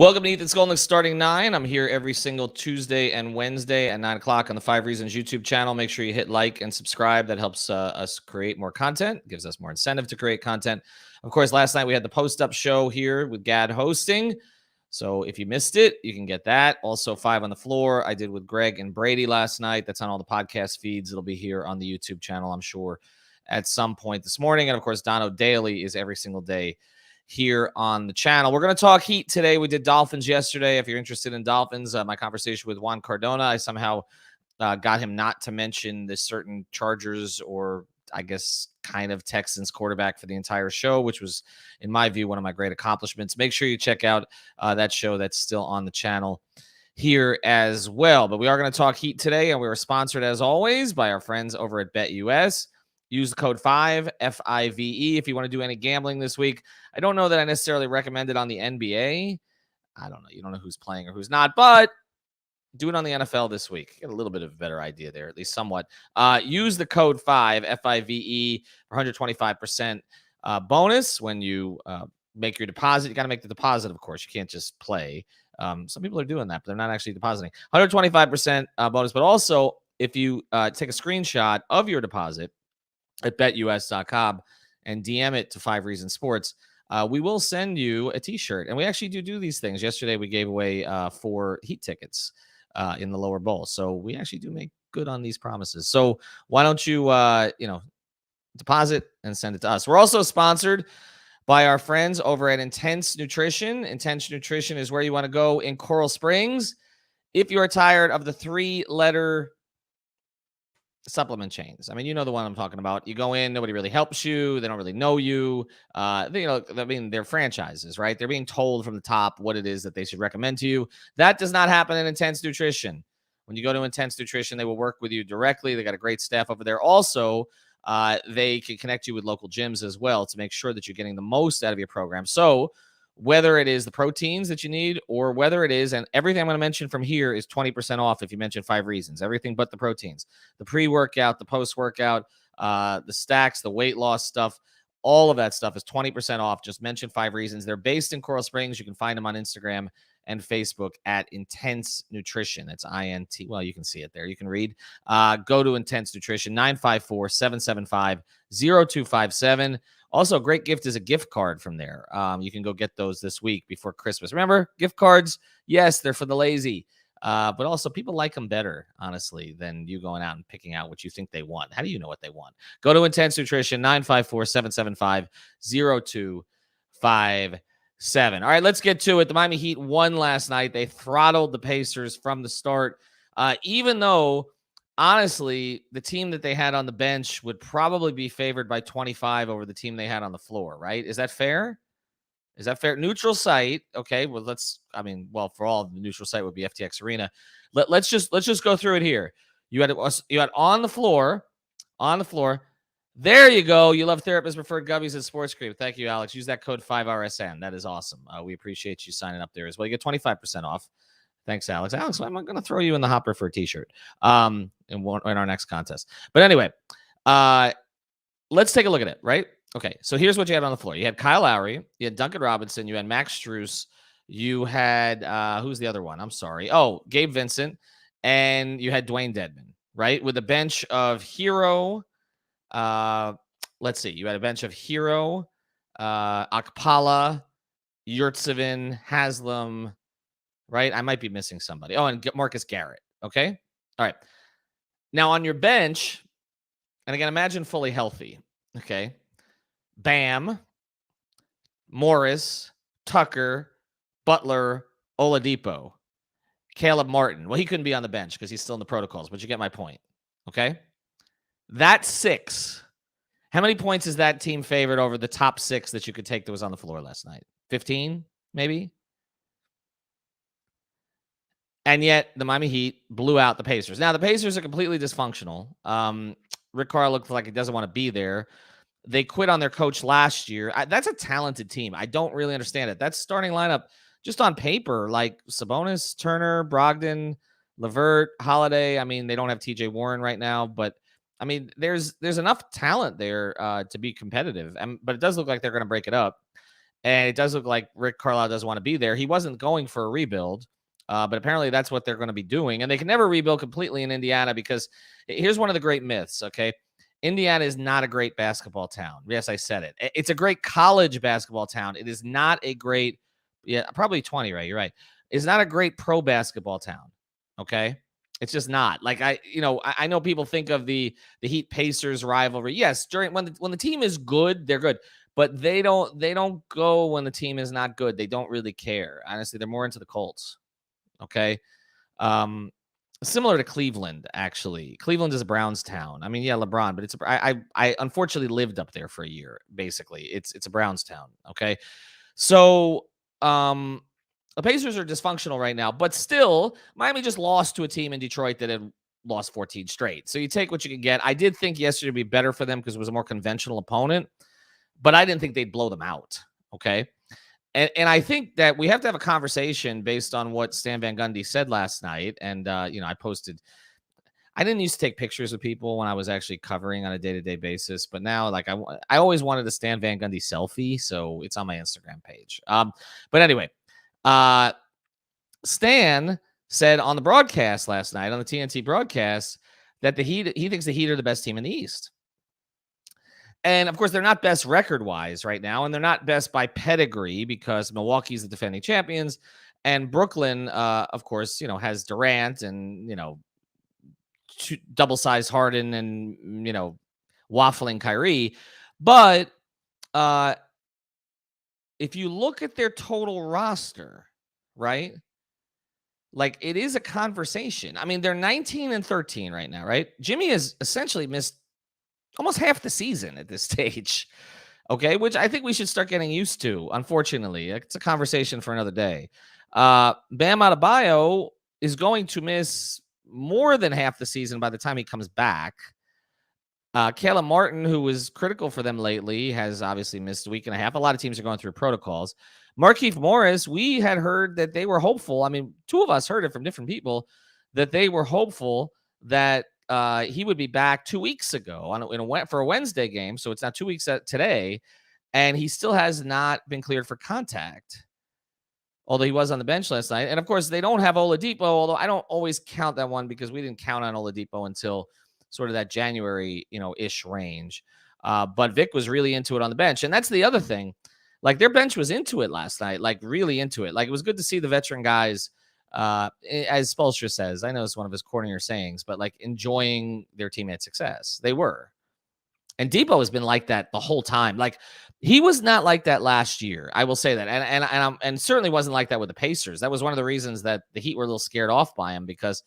Welcome to Ethan Skolnick Starting 9. I'm here every single Tuesday and Wednesday at 9 o'clock on the 5 Reasons YouTube channel. Make sure you hit like and subscribe. That helps us create more content, gives us more incentive to create content. Of course, last night we had the post-up show here with Gad hosting. So if you missed it, you can get that. Also, 5 on the Floor I did with Greg and Brady last night. That's on all the podcast feeds. It'll be here on the YouTube channel, I'm sure, at some point this morning. And, of course, Dono Daily is every single day here on the channel. We're going to talk Heat today. We did Dolphins yesterday. If you're interested in Dolphins, my conversation with Juan Cardona, I somehow got him not to mention this certain Chargers or I guess kind of Texans quarterback for the entire show, which was, in my view, one of my great accomplishments. Make sure you check out that show. That's still on the channel here as well. But we are going to talk Heat today, and we are sponsored, as always, by our friends over at BetUS. Use the code 5, F-I-V-E, if you want to do any gambling this week. I don't know that I necessarily recommend it on the NBA. I don't know. You don't know who's playing or who's not, but do it on the NFL this week. Get a little bit of a better idea there, at least somewhat. Use the code 5, F-I-V-E, for 125% bonus when you make your deposit. You got to make the deposit, of course. You can't just play. Some people are doing that, but they're not actually depositing. 125% bonus, but also if you take a screenshot of your deposit at betus.com and DM it to 5 Reasons Sports, we will send you a t-shirt. And we actually do these things. Yesterday, we gave away 4 Heat tickets in the lower bowl. So we actually do make good on these promises. So why don't you, deposit and send it to us. We're also sponsored by our friends over at Intense Nutrition. Intense Nutrition is where you want to go in Coral Springs if you are tired of the 3-letter supplement chains. I mean, you know the one I'm talking about. You go in, nobody really helps you. They don't really know you. They're franchises, right? They're being told from the top what it is that they should recommend to you. That does not happen in Intense Nutrition. When you go to Intense Nutrition, they will work with you directly. They got a great staff over there. Also, they can connect you with local gyms as well to make sure that you're getting the most out of your program. So whether it is the proteins that you need or whether it is, and everything I'm going to mention from here is 20% off if you mention 5 Reasons, everything but the proteins, the pre-workout, the post-workout, the stacks, the weight loss stuff, all of that stuff is 20% off. Just mention 5 Reasons. They're based in Coral Springs. You can find them on Instagram and Facebook at Intense Nutrition. That's I-N-T. Well, you can see it there. You can read. Go to Intense Nutrition, 954-775-0257. Also, a great gift is a gift card from there. You can go get those this week before Christmas. Remember, gift cards, yes, they're for the lazy. But also people like them better, honestly, than you going out and picking out what you think they want. How do you know what they want? Go to Intense Nutrition, 954-775-0257. All right, let's get to it. The Miami Heat won last night. They throttled the Pacers from the start, even though, honestly, the team that they had on the bench would probably be favored by 25 over the team they had on the floor, right? Is that fair? Is that fair? Neutral site. Okay. Well, for all the neutral site would be FTX Arena. Let's just go through it here. You had on the floor. There you go. You love Therapist Preferred Gubbies at Sports Cream. Thank you, Alex. Use that code 5RSN. That is awesome. We appreciate you signing up there as well. You get 25% off. Thanks, Alex. Alex, I'm going to throw you in the hopper for a t-shirt in our next contest. But anyway, let's take a look at it, right? Okay, so here's what you had on the floor. You had Kyle Lowry, you had Duncan Robinson, you had Max Strus, you had, who's the other one? I'm sorry. Oh, Gabe Vincent, and you had Dwayne Dedman, right? With a bench of Hero. Let's see. You had a bench of Hero, Akpala, Yurtsevin, Haslam, right? I might be missing somebody. Oh, and Marcus Garrett, okay? All right. Now, on your bench, and again, imagine fully healthy, okay? Bam, Morris, Tucker, Butler, Oladipo, Caleb Martin. Well, he couldn't be on the bench because he's still in the protocols, but you get my point, okay? That's 6. How many points is that team favored over the top 6 that you could take that was on the floor last night? 15, maybe? And yet, the Miami Heat blew out the Pacers. Now, the Pacers are completely dysfunctional. Rick Carr looked like he doesn't want to be there. They quit on their coach last year. That's a talented team. I don't really understand it. That starting lineup, just on paper, like Sabonis, Turner, Brogdon, LeVert, Holiday. I mean, they don't have TJ Warren right now, but I mean, there's enough talent there to be competitive. But it does look like they're going to break it up. And it does look like Rick Carlisle doesn't want to be there. He wasn't going for a rebuild, but apparently that's what they're going to be doing. And they can never rebuild completely in Indiana because here's one of the great myths, okay? Indiana is not a great basketball town. Yes, I said it. It's a great college basketball town. It is not a great, yeah, probably 20, right? You're right. It's not a great pro basketball town, okay? It's just not. Like I know people think of the Heat Pacers rivalry. Yes, during when the team is good, they're good. But they don't go when the team is not good. They don't really care. Honestly, they're more into the Colts. Okay. Um, Similar to Cleveland, actually. Cleveland is a Browns town. I mean, yeah, LeBron, but I unfortunately lived up there for a year. Basically, it's a Browns town. Okay, so the Pacers are dysfunctional right now, but still, Miami just lost to a team in Detroit that had lost 14 straight. So you take what you can get. I did think yesterday would be better for them because it was a more conventional opponent, but I didn't think they'd blow them out. Okay. And I think that we have to have a conversation based on what Stan Van Gundy said last night. And, I didn't used to take pictures of people when I was actually covering on a day-to-day basis, but now, like, I always wanted a Stan Van Gundy selfie, so it's on my Instagram page. But anyway, uh, Stan said on the broadcast last night, on the TNT broadcast, that he thinks the Heat are the best team in the East. And of course, they're not best record wise right now, and they're not best by pedigree because Milwaukee's the defending champions, and Brooklyn, of course, has Durant and double sized Harden and waffling Kyrie. But uh, if you look at their total roster, right, like it is a conversation. I mean, they're 19-13 right now, right? Jimmy has essentially missed almost half the season at this stage. Okay, which I think we should start getting used to. Unfortunately, it's a conversation for another day. Bam Adebayo is going to miss more than half the season by the time he comes back. Caleb Martin, who was critical for them lately, has obviously missed a week and a half. A lot of teams are going through protocols. Markieff Morris, we had heard that they were hopeful. I mean, two of us heard it from different people that they were hopeful that he would be back 2 weeks ago for a Wednesday game. So it's not 2 weeks today. And he still has not been cleared for contact, although he was on the bench last night. And of course, they don't have Oladipo, although I don't always count that one because we didn't count on Oladipo until sort of that January, ish range. But Vic was really into it on the bench. And that's the other thing. Like their bench was into it last night, like really into it. Like it was good to see the veteran guys, as Spoelstra says, I know it's one of his cornier sayings, but like enjoying their teammates' success. They were. And Depot has been like that the whole time. Like he was not like that last year. I will say that, and certainly wasn't like that with the Pacers. That was one of the reasons that the Heat were a little scared off by him because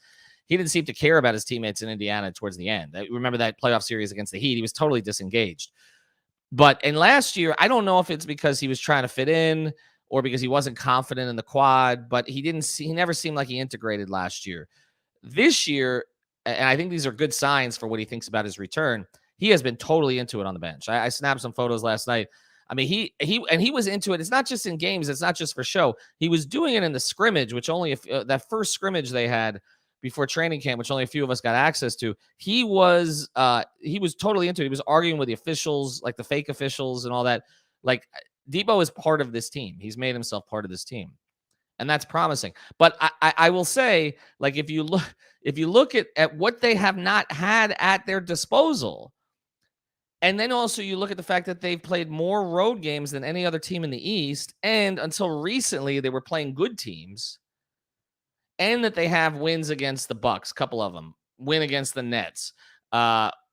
he didn't seem to care about his teammates in Indiana towards the end. Remember that playoff series against the Heat? He was totally disengaged. But in last year, I don't know if it's because he was trying to fit in or because he wasn't confident in the quad. But he never seemed like he integrated last year. This year, and I think these are good signs for what he thinks about his return. He has been totally into it on the bench. I snapped some photos last night. I mean, he was into it. It's not just in games. It's not just for show. He was doing it in the scrimmage, which only that first scrimmage they had before training camp, which only a few of us got access to. He was totally into it. He was arguing with the officials, like the fake officials and all that. Like Debo is part of this team. He's made himself part of this team. And that's promising. But I will say, like, if you look at what they have not had at their disposal, and then also you look at the fact that they've played more road games than any other team in the East, and until recently they were playing good teams, and that they have wins against the Bucks, couple of them, win against the Nets,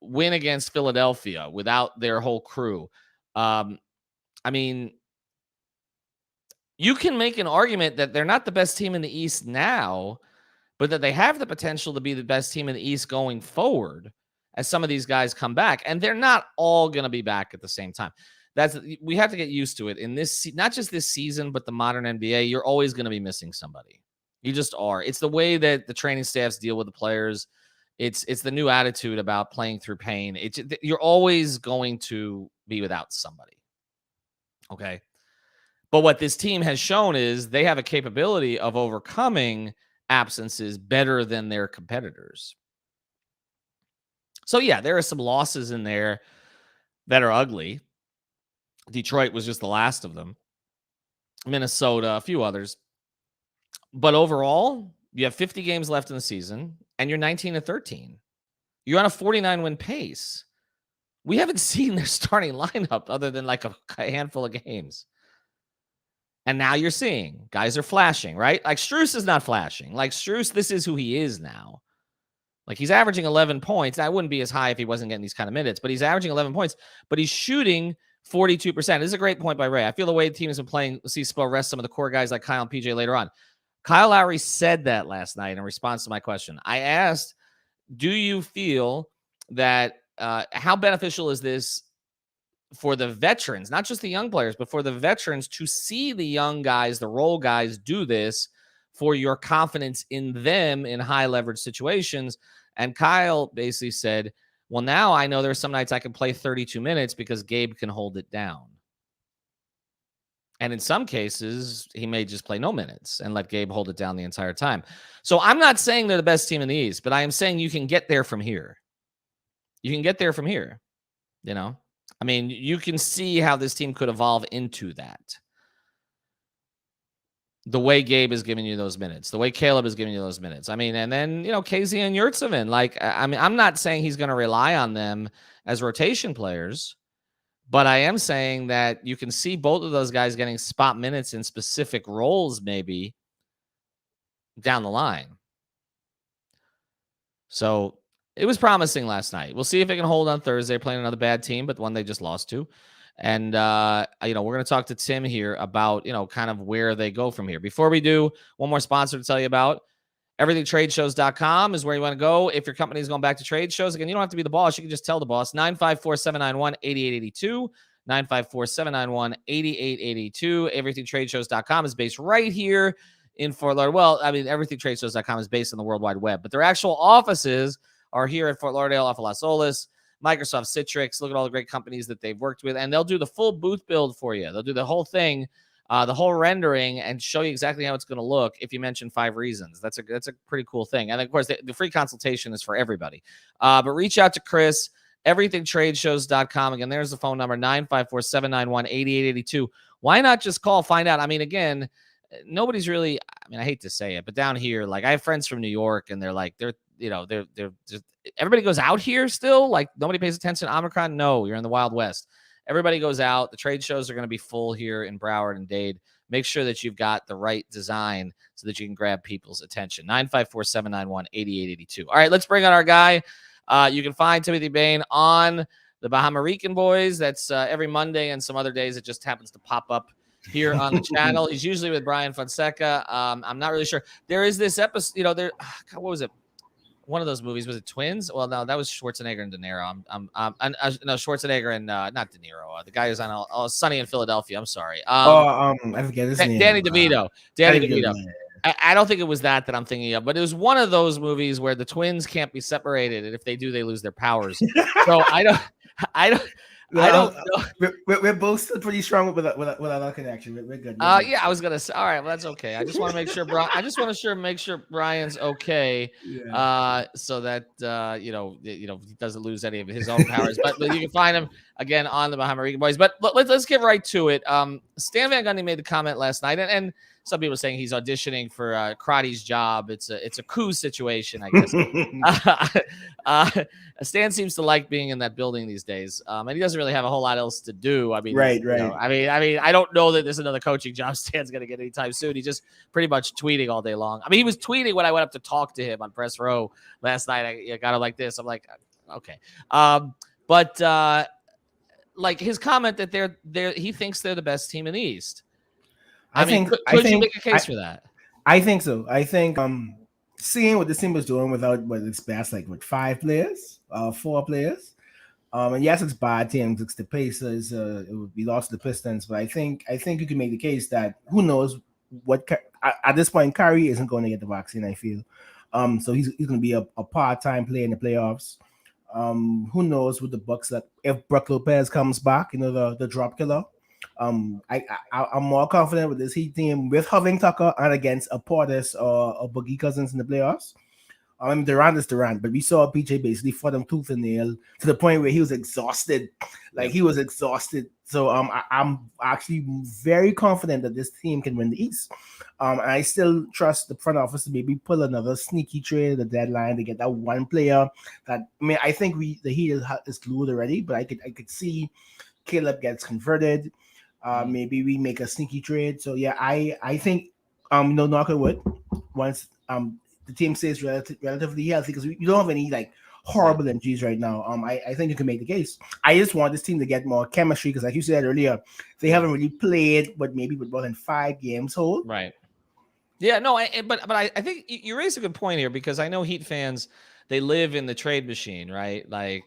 win against Philadelphia without their whole crew. I mean, you can make an argument that they're not the best team in the East now, but that they have the potential to be the best team in the East going forward as some of these guys come back. And they're not all going to be back at the same time. We have to get used to it in this, not just this season, but the modern NBA. You're always going to be missing somebody. You just are. It's the way that the training staffs deal with the players. It's the new attitude about playing through pain. You're always going to be without somebody. Okay. But what this team has shown is they have a capability of overcoming absences better than their competitors. So, yeah, there are some losses in there that are ugly. Detroit was just the last of them. Minnesota, a few others. But overall, you have 50 games left in the season, and you're 19-13. You're on a 49-win pace. We haven't seen their starting lineup other than like a handful of games. And now you're seeing guys are flashing, right? Like Strus is not flashing. Like Strus, this is who he is now. Like he's averaging 11 points. That wouldn't be as high if he wasn't getting these kind of minutes, but he's averaging 11 points, but he's shooting 42%. This is a great point by Ray. I feel the way the team has been playing, let's see Spo rest some of the core guys like Kyle and PJ later on. Kyle Lowry said that last night in response to my question. I asked, do you feel that how beneficial is this for the veterans, not just the young players, but for the veterans to see the young guys, the role guys do this for your confidence in them in high leverage situations? And Kyle basically said, well, now I know there's some nights I can play 32 minutes because Gabe can hold it down. And in some cases, he may just play no minutes and let Gabe hold it down the entire time. So I'm not saying they're the best team in the East, but I am saying you can get there from here. You can get there from here, you know? I mean, you can see how this team could evolve into that. The way Gabe is giving you those minutes, the way Caleb is giving you those minutes. I mean, and then, you know, KZ and Yurtseven, like, I mean, I'm not saying he's going to rely on them as rotation players, but I am saying that you can see both of those guys getting spot minutes in specific roles maybe down the line. So it was promising last night. We'll see if it can hold on Thursday, playing another bad team, but one they just lost to. And, you know, we're going to talk to Tim here about, you know, kind of where they go from here. Before we do, one more sponsor to tell you about. EverythingTradeShows.com is where you want to go. If your company is going back to trade shows, again, you don't have to be the boss. You can just tell the boss. 954-791-8882. 954-791-8882. EverythingTradeShows.com is based right here in Fort Lauderdale. Well, I mean, EverythingTradeShows.com is based on the World Wide Web, but their actual offices are here at Fort Lauderdale off of Las Olas. Microsoft Citrix. Look at all the great companies that they've worked with, and they'll do the full booth build for you. They'll do the whole thing, the whole rendering, and show you exactly how it's going to look if you mention 5 reasons. That's a pretty cool thing. And of course, the free consultation is for everybody. But reach out to Chris, everythingtradeshows.com. Again, there's the phone number, 954-791-8882. Why not just call, find out? I mean, again, nobody's really, I mean, I hate to say it, but down here, like I have friends from New York, and they're just, everybody goes out here still. Like nobody pays attention to Omicron. No, you're in the Wild West. Everybody goes out. The trade shows are going to be full here in Broward and Dade. Make sure that you've got the right design so that you can grab people's attention. 954-791-8882. All right, let's bring on our guy. You can find Timothy Bain on the Bahama Rican Boys. That's every Monday, and some other days it just happens to pop up here on the channel. He's usually with Brian Fonseca. I'm not really sure. There is this episode, you know, what was it? One of those movies, was it Twins? Well, no, that was Schwarzenegger and De Niro. No, Schwarzenegger and not De Niro. The guy who's on Sunny in Philadelphia. I'm sorry. I forget his name. Danny DeVito. Danny DeVito. I don't think it was that I'm thinking of, but it was one of those movies where the twins can't be separated, and if they do, they lose their powers. So I don't know. We're both still pretty strong with our connection. We're good. Yeah, I was gonna say. All right, well, that's okay. I just want to make sure. Make sure Brian's okay, so that he doesn't lose any of his own powers. But you can find him again on the Bahama Rican Boys. But let's get right to it. Stan Van Gundy made the comment last night, and some people are saying he's auditioning for Karate's job. It's a coup situation, I guess. Stan seems to like being in that building these days, and he doesn't really have a whole lot else to do. I mean, right. I mean, I don't know that there's another coaching job Stan's going to get anytime soon. He's just pretty much tweeting all day long. I mean, he was tweeting when I went up to talk to him on press row last night. I got him like this. I'm like, okay, but like his comment that he thinks they're the best team in the East. I mean, could you make a case for that? I think so. I think seeing what this team was doing without what it's best, like with 5 players, 4 players. And yes, it's bad teams. It's the Pacers. We lost the Pistons, but I think you can make the case that who knows what at this point Kyrie isn't going to get the vaccine. I feel, so he's going to be a part-time player in the playoffs. Who knows with the Bucks that if Brook Lopez comes back, you know, the drop killer. I'm more confident with this Heat team with having Tucker and against a Portis or a Boogie Cousins in the playoffs. Durant is Durant, but we saw PJ basically fought him tooth and nail to the point where he was exhausted. Like he was exhausted. So I'm actually very confident that this team can win the East. And I still trust the front office to maybe pull another sneaky trade at the deadline to get that one player that I think the Heat is glued already, but I could see Caleb gets converted. Maybe we make a sneaky trade. So yeah, I think knock on wood, once the team stays relatively healthy, because we don't have any like horrible injuries right now. I think you can make the case. I just want this team to get more chemistry, because like you said earlier, they haven't really played, but maybe with more than 5 games whole. Right. Yeah, no, but I think you raised a good point here, because I know Heat fans, they live in the trade machine, right? Like,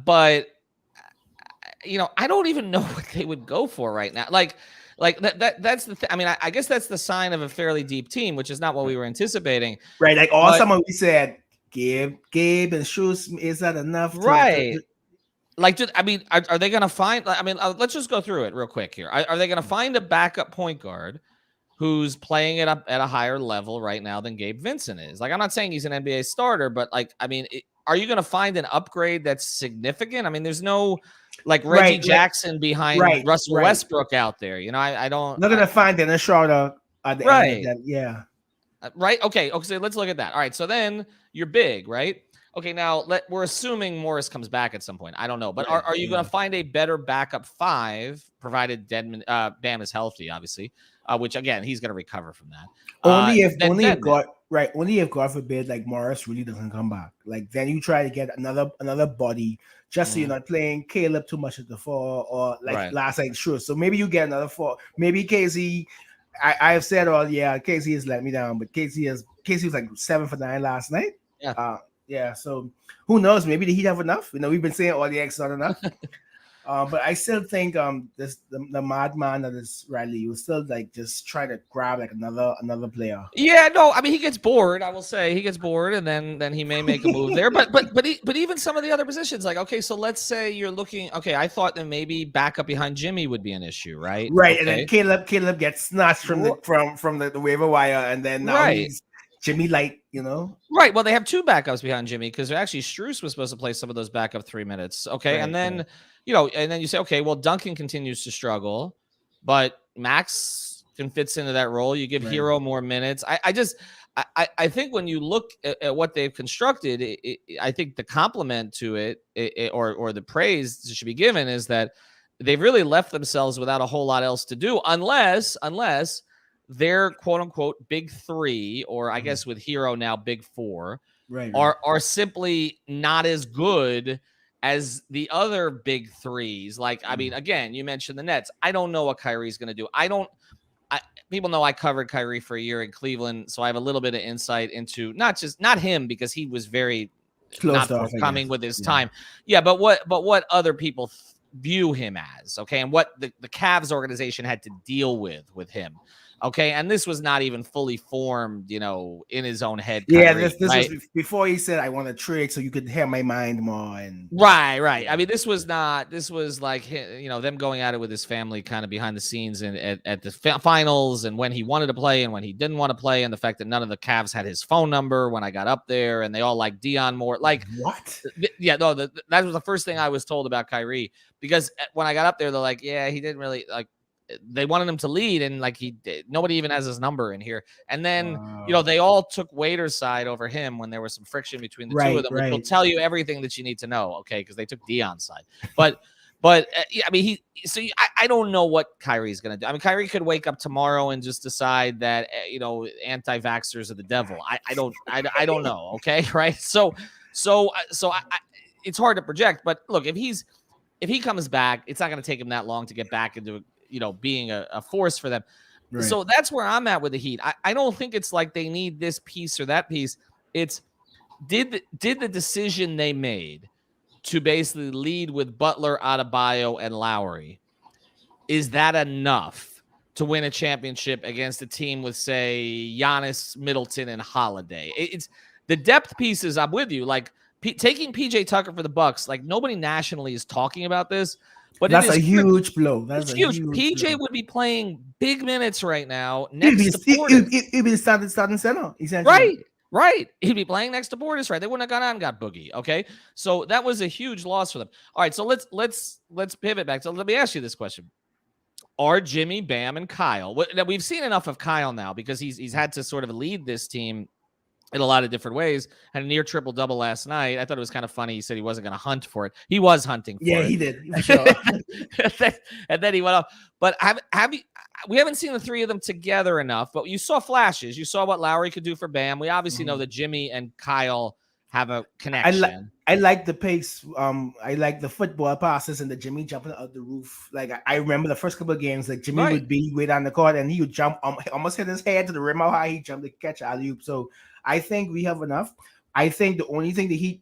but I don't even know what they would go for right now. Like that's the thing. I mean, I guess that's the sign of a fairly deep team, which is not what we were anticipating. Right. Like all summer we said, Gabe and Shoes, is that enough? Right. Like, are they going to find, let's just go through it real quick here. Are they going to find a backup point guard who's playing it up at a higher level right now than Gabe Vincent is? Like, I'm not saying he's an NBA starter, but are you going to find an upgrade that's significant? I mean, there's no like Reggie Jackson behind Russell Westbrook out there. I don't. Not going to find Dennis Schroeder at the end of that. Yeah. Right. Okay. So let's look at that. All right. So then you're big, right? Okay. Now we're assuming Morris comes back at some point. I don't know, but are you going to find a better backup 5, provided Bam is healthy, obviously, which again, he's going to recover from that. Only if God forbid, like Morris really doesn't come back. Like then you try to get another body, just so you're not playing Caleb too much at the 4, or like last night. Sure. So maybe you get another 4. Maybe Casey. I've said Casey has let me down, but Casey was like 7 for 9 last night. Yeah. So who knows? Maybe the Heat have enough. We've been saying all the X not enough. But I still think the madman that is Riley will still like just try to grab like another player. Yeah, no, I mean he gets bored. I will say he gets bored, and then he may make a move there. But even some of the other positions, like okay, so let's say you're looking. Okay, I thought that maybe backup behind Jimmy would be an issue, right? Right, okay. And then Caleb gets snatched from the waiver wire, and then now he's Jimmy Light. Right. Well, they have 2 backups behind Jimmy, because actually Strus was supposed to play some of those backup 3 minutes. Okay, and then. And then you say, okay, well, Duncan continues to struggle, but Max fits into that role. You give Hero more minutes. I think when you look at what they've constructed, I think the compliment to it, or the praise that should be given, is that they've really left themselves without a whole lot else to do, unless their quote unquote big 3, or I guess with Hero now big 4, are simply not as good as the other big 3s. Like, I mean, again, you mentioned the Nets. I don't know what Kyrie's going to do. People know I covered Kyrie for a year in Cleveland, so I have a little bit of insight into not him, because he was very not forthcoming with his time. Yeah, but what other people view him as, okay, and what the Cavs organization had to deal with him. Okay, and this was not even fully formed, in his own head. Kyrie, this was before he said, "I want to trade so you could hear my mind more." And right. I mean, this was like them going at it with his family, kind of behind the scenes, and at the finals, and when he wanted to play and when he didn't want to play, and the fact that none of the Cavs had his phone number when I got up there, and they all like Dion more. Like what? Yeah, no, that was the first thing I was told about Kyrie, because when I got up there, they're like, yeah, he didn't really like. They wanted him to lead, and like nobody even has his number in here. And then they all took Waiter's side over him when there was some friction between the two of them, which will tell you everything that you need to know. Okay, because they took Dion's side, but yeah, I mean I don't know what Kyrie's gonna do. I mean, Kyrie could wake up tomorrow and just decide that anti-vaxxers are the devil. I don't know. Okay, right? So it's hard to project. But look, if he comes back, it's not going to take him that long to get back into being a force for them. Right. So that's where I'm at with the Heat. I don't think it's like they need this piece or that piece. It's did the decision they made to basically lead with Butler, Adebayo, and Lowry, is that enough to win a championship against a team with, say, Giannis, Middleton, and Holiday? It's the depth pieces. I'm with you. Like taking PJ Tucker for the Bucks. Like nobody nationally is talking about this. But that's a huge blow. That's huge. PJ would be playing big minutes right now. He'd be the starting center, essentially. Right. Right. He'd be playing next to Borders, right? They wouldn't have gone out and got Boogie. Okay. So that was a huge loss for them. All right. So let's pivot back. So let me ask you this question. Are Jimmy, Bam, and Kyle? Now we've seen enough of Kyle now because he's had to sort of lead this team in a lot of different ways. Had a near triple double last night. I thought it was kind of funny. He said he wasn't going to hunt for it. He was hunting for Yeah, it. he did for sure. and then he went off. But have you? We haven't seen the three of them together enough. But you saw flashes. You saw what Lowry could do for Bam. We obviously know that Jimmy and Kyle have a connection. I like the pace. I like the football passes and the Jimmy jumping out the roof. Like I remember the first couple of games, like Jimmy would be way down the court and he would jump, almost hit his head to the rim how high he jumped to catch alley-oop. So I think we have enough. I think the only thing the Heat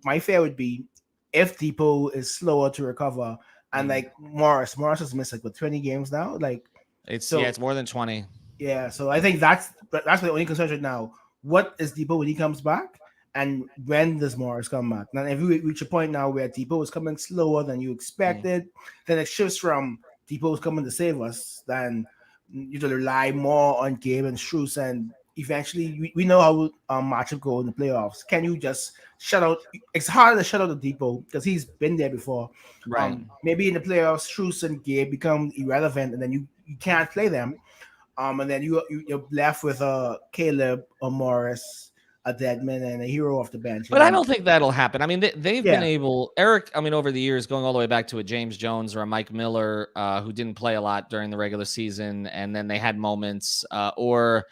my fear would be if Depot is slower to recover and like Morris has missed like 20 games now. Like it's more than 20. Yeah, so I think that's the only concern right now. What is Depot when he comes back? And when does Morris come back? Now, if we reach a point now where Depot is coming slower than you expected, then it shifts from Depot is coming to save us, then you to rely more on Gabe and Strus. And eventually, we know how matchup go in the playoffs. Can you just shut out? It's harder to shut out the Depot because he's been there before. Right. Maybe in the playoffs, Strus and Gabe become irrelevant, and then you can't play them. And then you're left with Caleb or Morris, a Deadman, and a Hero off the bench. But I don't think that'll happen. I mean, they've been able, Eric, I mean, over the years, going all the way back to a James Jones or a Mike Miller, who didn't play a lot during the regular season, and then they had moments, or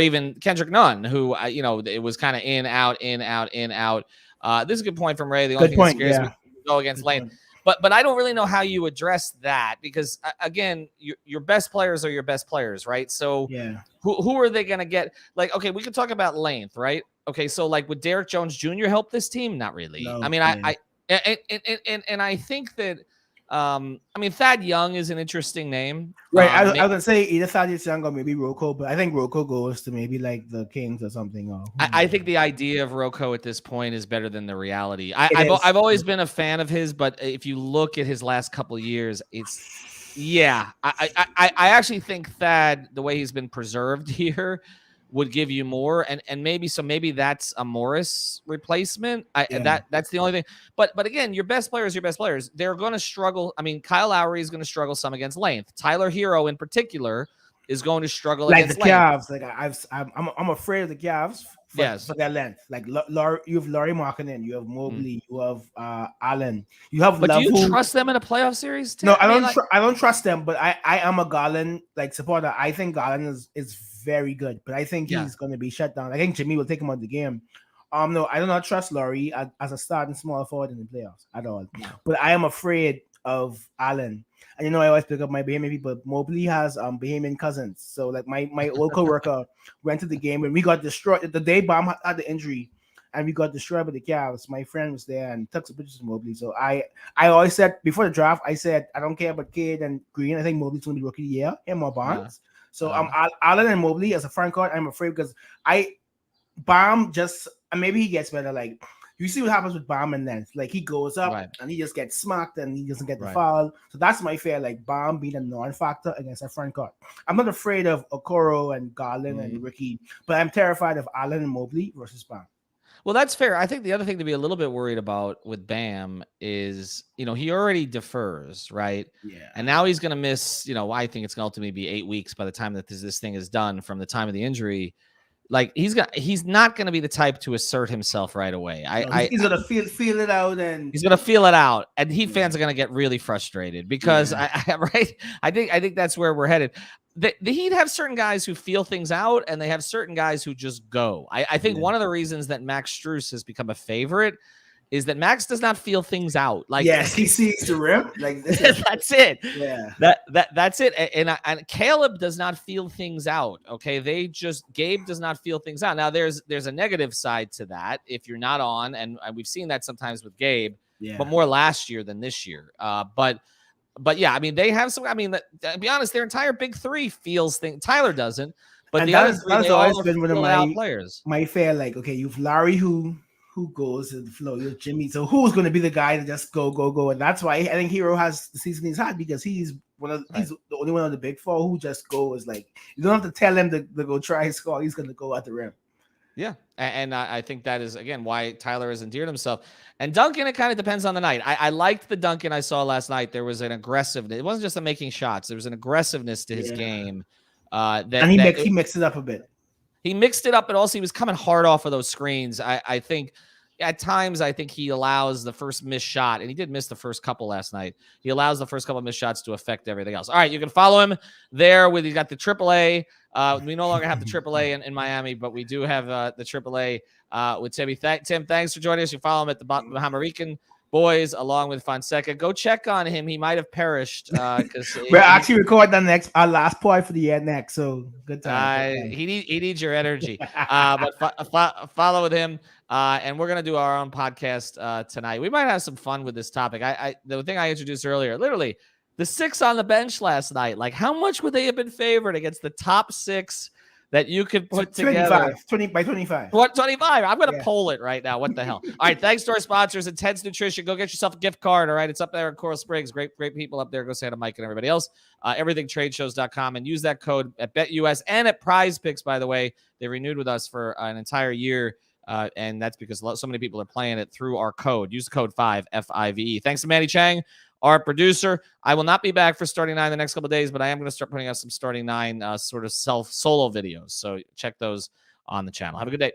even Kendrick Nunn, who, it was kind of in, out, in, out, in, out. This is a good point from Ray. The only thing that scares me is go against Lane. But I don't really know how you address that because, again, your best players are your best players, right? So who are they going to get? Like, okay, we could talk about length, right? Okay, so like would Derek Jones Jr. help this team? Not really. No, I mean, I think that Thad Young is an interesting name. Right. I was going to say either Thaddeus Young or maybe Rocco, but I think Rocco goes to maybe like the Kings or something. I think the idea of Rocco at this point is better than the reality. I've always been a fan of his, but if you look at his last couple of years, I actually think Thad, the way he's been preserved here, would give you more, and maybe that's a Morris replacement. That's the only thing. But again, your best players, they're going to struggle. I mean, Kyle Lowry is going to struggle some against length. Tyler Hero in particular is going to struggle against the Cavs. Like I'm afraid of the Cavs for their length. Like you have Laurie Markkinen, you have Mobley, you have Allen, you have. But do you trust them in a playoff series? No, I don't trust them. But I am a Garland supporter. I think Garland is very good, but I think he's going to be shut down. I think Jimmy will take him out of the game. No, I do not trust Laurie as a starting small forward in the playoffs at all. No. But I am afraid of Allen. And I always pick up my Bahamian people. Mobley has Bahamian cousins. So like my old coworker went to the game and we got destroyed the day Bam had the injury and we got destroyed by the Cavs. My friend was there and took some pictures of Mobley. So I always said before the draft, I said I don't care about Cade and Green. I think Mobley's going to be rookie of the year, him or Barnes. Yeah. So Allen and Mobley as a front court, I'm afraid because Bam just maybe he gets better. Like you see what happens with Bam and length. Like he goes up and he just gets smacked and he doesn't get the foul. So that's my fear. Like Bam being a non-factor against a front court. I'm not afraid of Okoro and Garland and Ricky, but I'm terrified of Allen and Mobley versus Bam. Well, that's fair. I think the other thing to be a little bit worried about with Bam is, he already defers, right? Yeah. And now he's going to miss, I think it's going to ultimately be 8 weeks by the time that this thing is done from the time of the injury. Like he's not going to be the type to assert himself right away. He's going to feel it out, and he's going to feel it out, and Heat fans are going to get really frustrated because I think that's where we're headed. The Heat have certain guys who feel things out, and they have certain guys who just go. I think one of the reasons that Max Strus has become a favorite is that Max does not feel things out. Like he sees the rim. Like that's it. Yeah, that's it. And Caleb does not feel things out. Okay, Gabe does not feel things out. Now there's a negative side to that if you're not on, and we've seen that sometimes with Gabe, but more last year than this year. But yeah, I mean, they have some. I mean, to be honest, their entire big three feels things. Tyler doesn't, but and the other three, that's always been one of my players. My fear, like, okay, you've Larry who goes to the flow, you have Jimmy. So who's going to be the guy to just go? And that's why I think Hero has the season he's had because he's he's the only one of the big four who just goes. Like you don't have to tell him to go try and score. He's going to go at the rim. Yeah. And I think that is, again, why Tyler has endeared himself. And Duncan, it kind of depends on the night. I liked the Duncan I saw last night. There was an aggressiveness. It wasn't just a making shots. There was an aggressiveness to his game. And he mixed it up a bit. He mixed it up, but also he was coming hard off of those screens. I think at times, I think he allows the first missed shot, and he did miss the first couple last night. He allows the first couple of missed shots to affect everything else. All right, you can follow him there. He's got the AAA. We no longer have the AAA in Miami, but we do have the AAA with Timmy. Tim, thanks for joining us. You follow him at the Bahama Boys along with Fonseca. Go check on him. He might have perished because we're actually recording our last point for the year next. So good time. He needs your energy. But follow with him. And we're gonna do our own podcast tonight. We might have some fun with this topic. The thing I introduced earlier, literally the 6 on the bench last night. Like, how much would they have been favored against the top 6 that you could put together? 20 by 25. What, 25? I'm going to poll it right now. What the hell? All right. Thanks to our sponsors, Intense Nutrition. Go get yourself a gift card. All right. It's up there in Coral Springs. Great people up there. Go say hi to Mike and everybody else. Everythingtradeshows.com, and use that code at BetUS and at Prize Picks, by the way. They renewed with us for an entire year. And that's because so many people are playing it through our code. Use the code 5, F-I-V-E. Thanks to Manny Chang, our producer. I will not be back for Starting 9 the next couple of days, but I am going to start putting out some Starting 9 sort of solo videos. So check those on the channel. Have a good day.